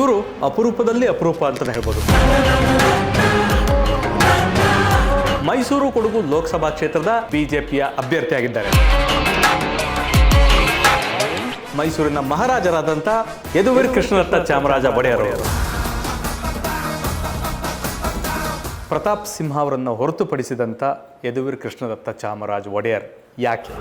ಇವರು ಅಪರೂಪದಲ್ಲಿ ಅಪರೂಪ ಅಂತಲೇ ಹೇಳ್ಬೋದು. ಮೈಸೂರು ಕೊಡಗು ಲೋಕಸಭಾ ಕ್ಷೇತ್ರದ ಬಿಜೆಪಿಯ ಅಭ್ಯರ್ಥಿಯಾಗಿದ್ದಾರೆ. ಮೈಸೂರಿನ ಮಹಾರಾಜರಾದಂಥ ಯದುವೀರ್ ಕೃಷ್ಣದತ್ತ ಚಾಮರಾಜ ಒಡೆಯರ್ ಅವರು. ಪ್ರತಾಪ್ ಸಿಂಹ ಅವರನ್ನು ಹೊರತುಪಡಿಸಿದಂಥ ಯದುವೀರ್ ಕೃಷ್ಣದತ್ತ ಚಾಮರಾಜ ಒಡೆಯರ್ ಯಾಕೆ?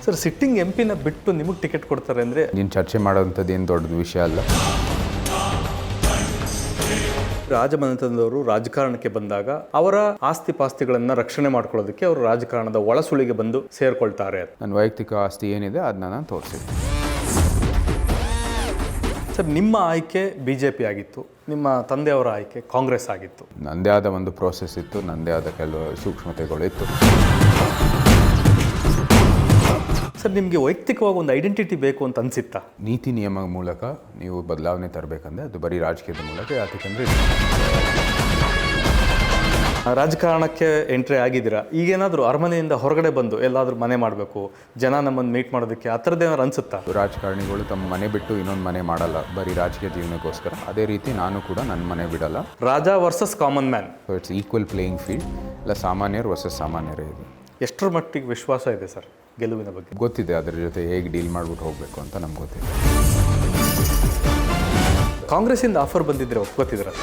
ಸರ್, ಸಿಟ್ಟಿಂಗ್ ಎಂಪಿನ ಬಿಟ್ಟು ನಿಮಗೆ ಟಿಕೆಟ್ ಕೊಡ್ತಾರೆ ಅಂದರೆ ನೀನು ಚರ್ಚೆ ಮಾಡೋವಂಥದ್ದು ಏನು ದೊಡ್ಡ ವಿಷಯ ಅಲ್ಲ. ರಾಜಮನೆತನದವರು ರಾಜಕಾರಣಕ್ಕೆ ಬಂದಾಗ ಅವರ ಆಸ್ತಿ ಪಾಸ್ತಿಗಳನ್ನು ರಕ್ಷಣೆ ಮಾಡ್ಕೊಳ್ಳೋದಕ್ಕೆ ಅವರು ರಾಜಕಾರಣದ ಒಳಸುಳಿಗೆ ಬಂದು ಸೇರ್ಕೊಳ್ತಾರೆ. ನನ್ನ ವೈಯಕ್ತಿಕ ಆಸ್ತಿ ಏನಿದೆ ಅದನ್ನ ನಾನು ತೋರಿಸಿದ್ದೆ. ಸರ್, ನಿಮ್ಮ ಆಯ್ಕೆ ಬಿಜೆಪಿ ಆಗಿತ್ತು, ನಿಮ್ಮ ತಂದೆಯವರ ಆಯ್ಕೆ ಕಾಂಗ್ರೆಸ್ ಆಗಿತ್ತು. ನನ್ನದೇ ಆದ ಒಂದು ಪ್ರೋಸೆಸ್ ಇತ್ತು, ನನ್ನದೇ ಆದ ಕೆಲವು ಸೂಕ್ಷ್ಮತೆಗಳು ಇತ್ತು. ಸರ್, ನಿಮಗೆ ವೈಯಕ್ತಿಕವಾಗಿ ಒಂದು ಐಡೆಂಟಿಟಿ ಬೇಕು ಅಂತ ಅನಿಸುತ್ತಾ? ನೀತಿ ನಿಯಮ ಮೂಲಕ ನೀವು ಬದಲಾವಣೆ ತರಬೇಕಂದ್ರೆ ಅದು ಬರೀ ರಾಜಕೀಯದ ಮೂಲಕ. ಯಾಕಂದರೆ ರಾಜಕಾರಣಕ್ಕೆ ಎಂಟ್ರಿ ಆಗಿದ್ದೀರಾ, ಈಗೇನಾದರೂ ಅರಮನೆಯಿಂದ ಹೊರಗಡೆ ಬಂದು ಎಲ್ಲಾದರೂ ಮನೆ ಮಾಡಬೇಕು, ಜನ ನಮ್ಮನ್ನು ಮೀಟ್ ಮಾಡೋದಕ್ಕೆ ಆ ಥರದ್ದು ಏನಾದ್ರು ಅನಿಸುತ್ತಾ? ರಾಜಕಾರಣಿಗಳು ತಮ್ಮ ಮನೆ ಬಿಟ್ಟು ಇನ್ನೊಂದು ಮನೆ ಮಾಡಲ್ಲ ಬರೀ ರಾಜಕೀಯ ಜೀವನಕ್ಕೋಸ್ಕರ. ಅದೇ ರೀತಿ ನಾನು ಕೂಡ ನನ್ನ ಮನೆ ಬಿಡಲ್ಲ. Raja versus common man. So it's equal playing field. ಇಲ್ಲ ಸಾಮಾನ್ಯರು ವರ್ಸಸ್ ಸಾಮಾನ್ಯರೇ ಇದೆ. ಎಷ್ಟರ ಮಟ್ಟಿಗೆ ವಿಶ್ವಾಸ ಇದೆ ಸರ್ ಗೆಲುವಿನ ಬಗ್ಗೆ? ಗೊತ್ತಿದೆ, ಅದರ ಜೊತೆ ಹೇಗೆ ಡೀಲ್ ಮಾಡ್ಬಿಟ್ಟು ಹೋಗಬೇಕು ಅಂತ ನಮ್ಗೆ ಗೊತ್ತಿದೆ. ಕಾಂಗ್ರೆಸ್ಸಿಂದ ಆಫರ್ ಬಂದಿದ್ದರೆ ಒಪ್ಕೋತಿದ್ದೀರಾ?